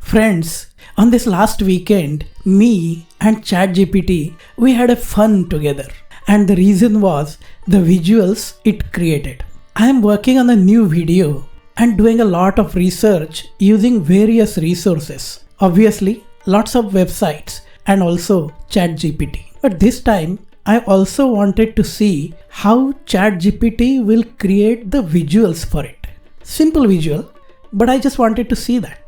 Friends, on this last weekend, me and ChatGPT, we had a fun together. And the reason was the visuals it created. I am working on a new video and doing a lot of research using various resources. Obviously, lots of websites and also ChatGPT. But this time, I also wanted to see how ChatGPT will create the visuals for it. Simple visual, but I just wanted to see that.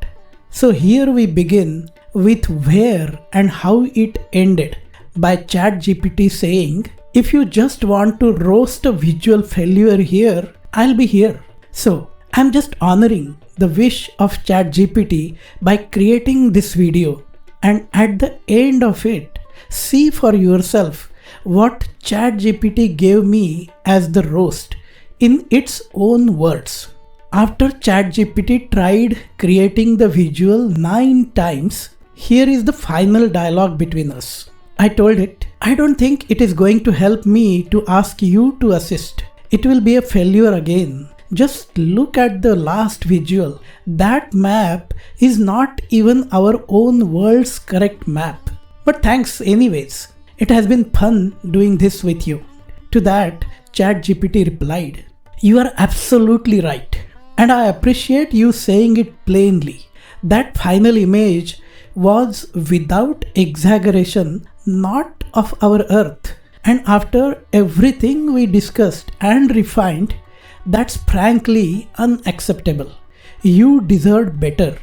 So here we begin with where and how it ended by ChatGPT saying, if you just want to roast a visual failure here, I'll be here. So I'm just honoring the wish of ChatGPT by creating this video, and at the end of it, see for yourself what ChatGPT gave me as the roast in its own words. After ChatGPT tried creating the visual 9 times, here is the final dialogue between us. I told it, I don't think it is going to help me to ask you to assist. It will be a failure again. Just look at the last visual. That map is not even our own world's correct map. But thanks anyways. It has been fun doing this with you. To that, ChatGPT replied, you are absolutely right. And I appreciate you saying it plainly. That final image was without exaggeration not of our Earth. And after everything we discussed and refined, that's frankly unacceptable. You deserved better.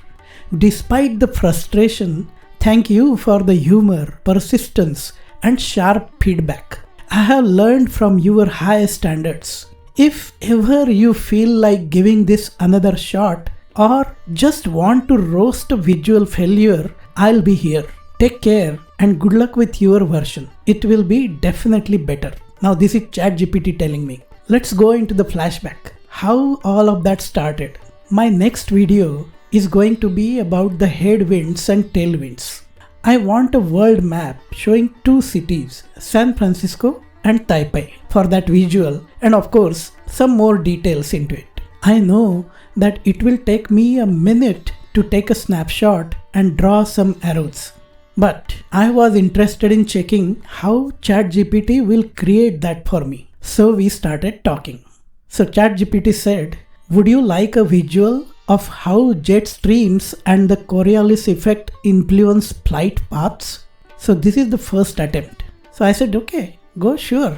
Despite the frustration, thank you for the humor, persistence, and sharp feedback. I have learned from your high standards. If ever you feel like giving this another shot or just want to roast a visual failure, I'll be here. Take care and good luck with your version. It will be definitely better. Now this is ChatGPT telling me. Let's go into the flashback. How all of that started. My next video is going to be about the headwinds and tailwinds. I want a world map showing 2 cities, San Francisco and Taipei, for that visual, and of course some more details into it. I know that it will take me a minute to take a snapshot and draw some arrows. But I was interested in checking how ChatGPT will create that for me. So we started talking. So ChatGPT said, would you like a visual of how jet streams and the Coriolis effect influence flight paths? So this is the first attempt. So I said, okay, go sure.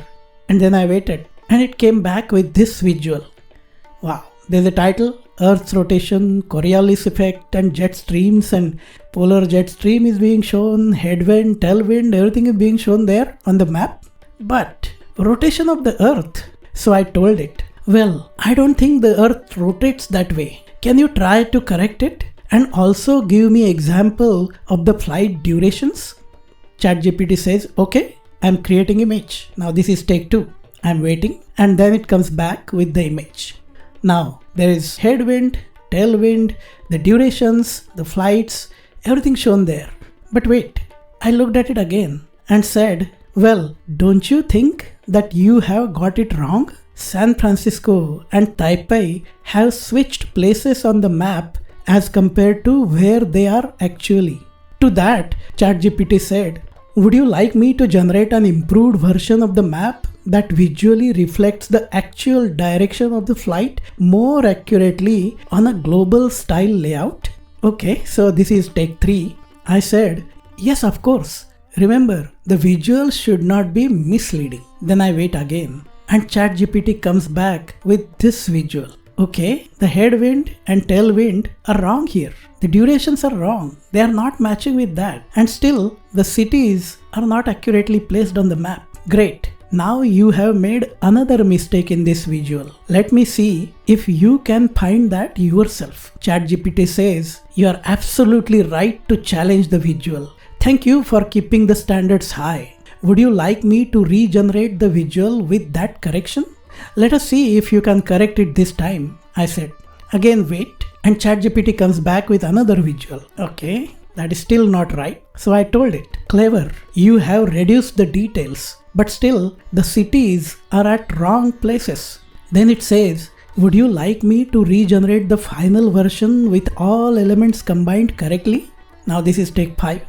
And then I waited and it came back with this visual. Wow, there's a title, Earth's rotation, Coriolis effect and jet streams, and polar jet stream is being shown, headwind, tailwind, everything is being shown there on the map. But rotation of the Earth. So I told it, well, I don't think the Earth rotates that way. Can you try to correct it? And also give me example of the flight durations? ChatGPT says, okay, I'm creating image. Now this is take 2. I'm waiting and then it comes back with the image. Now there is headwind, tailwind, the durations, the flights, everything shown there. But wait, I looked at it again and said, well, don't you think that you have got it wrong? San Francisco and Taipei have switched places on the map as compared to where they are actually. To that, ChatGPT said, would you like me to generate an improved version of the map that visually reflects the actual direction of the flight more accurately on a global style layout? Okay, so this is take 3. I said, yes, of course. Remember, the visual should not be misleading. Then I wait again and ChatGPT comes back with this visual. Okay, the headwind and tailwind are wrong here. The durations are wrong. They are not matching with that. And still, the cities are not accurately placed on the map. Great. Now you have made another mistake in this visual. Let me see if you can find that yourself. ChatGPT says, you are absolutely right to challenge the visual. Thank you for keeping the standards high. Would you like me to regenerate the visual with that correction? Let us see if you can correct it this time, I said. Again wait, and ChatGPT comes back with another visual. Okay, that is still not right. So I told it, clever, you have reduced the details, but still the cities are at wrong places. Then it says, would you like me to regenerate the final version with all elements combined correctly? Now this is take 5.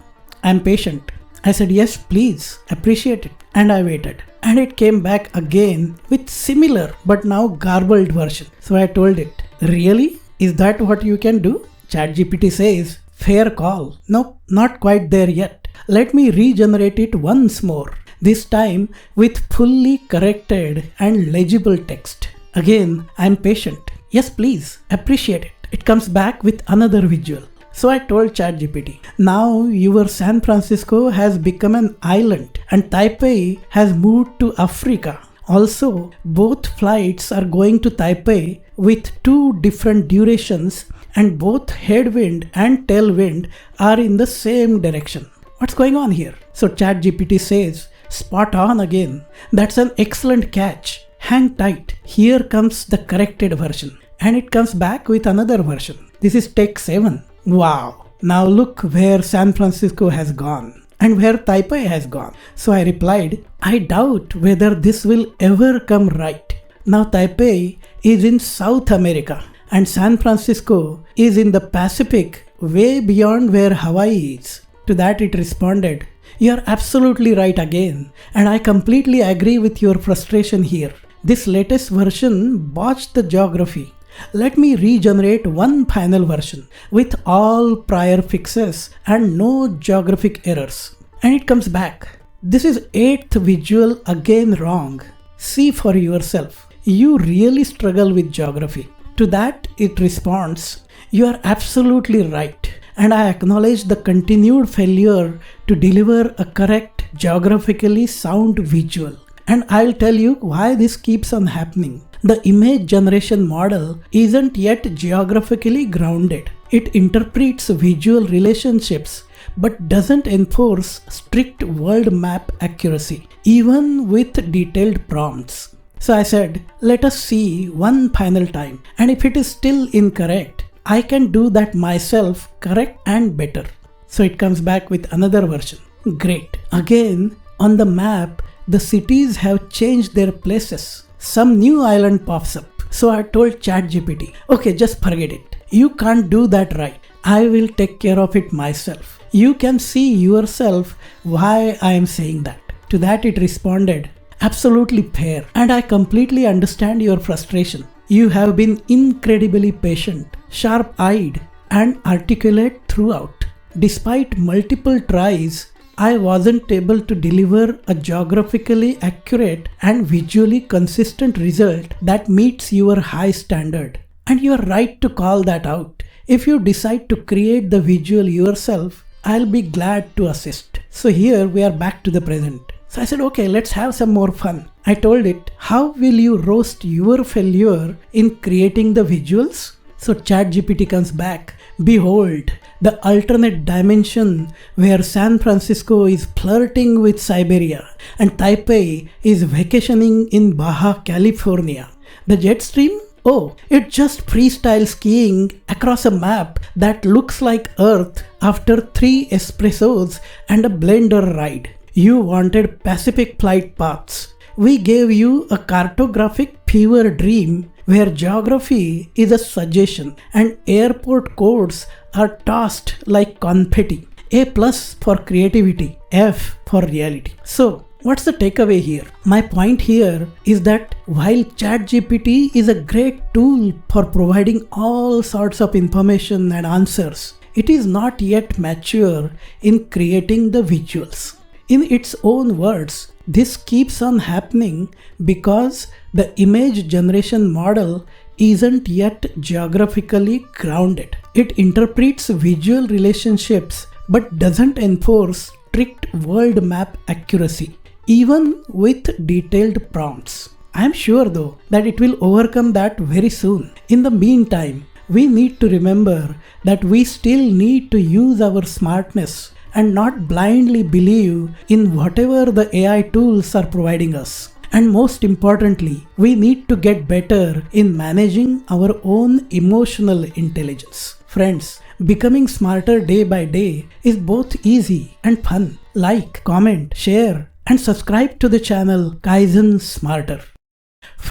I'm patient. I said, yes, please, appreciate it. And I waited. And it came back again with similar but now garbled version. So I told it, really? Is that what you can do? ChatGPT says, fair call. Nope, not quite there yet. Let me regenerate it once more. This time with fully corrected and legible text. Again, I'm patient. Yes, please, appreciate it. It comes back with another visual. So I told ChatGPT, now your San Francisco has become an island and Taipei has moved to Africa. Also, both flights are going to Taipei with 2 different durations and both headwind and tailwind are in the same direction. What's going on here? So ChatGPT says, spot on again. That's an excellent catch. Hang tight. Here comes the corrected version. And it comes back with another version. This is take 7. Wow. Now look where San Francisco has gone and where Taipei has gone. So I replied, I doubt whether this will ever come right. Now Taipei is in South America and San Francisco is in the Pacific, way beyond where Hawaii is. To that it responded, you're absolutely right again, and I completely agree with your frustration here. This latest version botched the geography. Let me regenerate one final version with all prior fixes and no geographic errors. And it comes back. This is 8th visual again wrong. See for yourself. You really struggle with geography. To that it responds, you are absolutely right. And I acknowledge the continued failure to deliver a correct, geographically sound visual. And I'll tell you why this keeps on happening. The image generation model isn't yet geographically grounded. It interprets visual relationships but doesn't enforce strict world map accuracy, even with detailed prompts. So I said, let us see one final time, and if it is still incorrect, I can do that myself correct and better. So it comes back with another version. Great. Again, on the map, the cities have changed their places. Some new island pops up. So I told ChatGPT, okay, just forget it. You can't do that right. I will take care of it myself. You can see yourself why I am saying that. To that it responded, absolutely fair. And I completely understand your frustration. You have been incredibly patient, sharp-eyed, and articulate throughout. Despite multiple tries, I wasn't able to deliver a geographically accurate and visually consistent result that meets your high standard. And you are right to call that out. If you decide to create the visual yourself, I'll be glad to assist. So here we are back to the present. So I said, okay, let's have some more fun. I told it, how will you roast your failure in creating the visuals? So ChatGPT comes back. Behold, the alternate dimension where San Francisco is flirting with Siberia and Taipei is vacationing in Baja California. The jet stream? Oh, it's just freestyle skiing across a map that looks like Earth after 3 espressos and a blender ride. You wanted Pacific flight paths. We gave you a cartographic fever dream where geography is a suggestion and airport codes are tossed like confetti. A plus for creativity, F for reality. So, what's the takeaway here? My point here is that while ChatGPT is a great tool for providing all sorts of information and answers, it is not yet mature in creating the visuals. In its own words, this keeps on happening because the image generation model isn't yet geographically grounded. It interprets visual relationships but doesn't enforce strict world map accuracy, even with detailed prompts. I am sure though that it will overcome that very soon. In the meantime, we need to remember that we still need to use our smartness and not blindly believe in whatever the AI tools are providing us. And most importantly, we need to get better in managing our own emotional intelligence. Friends, becoming smarter day by day is both easy and fun. Like, comment, share, and subscribe to the channel Kaizen Smarter.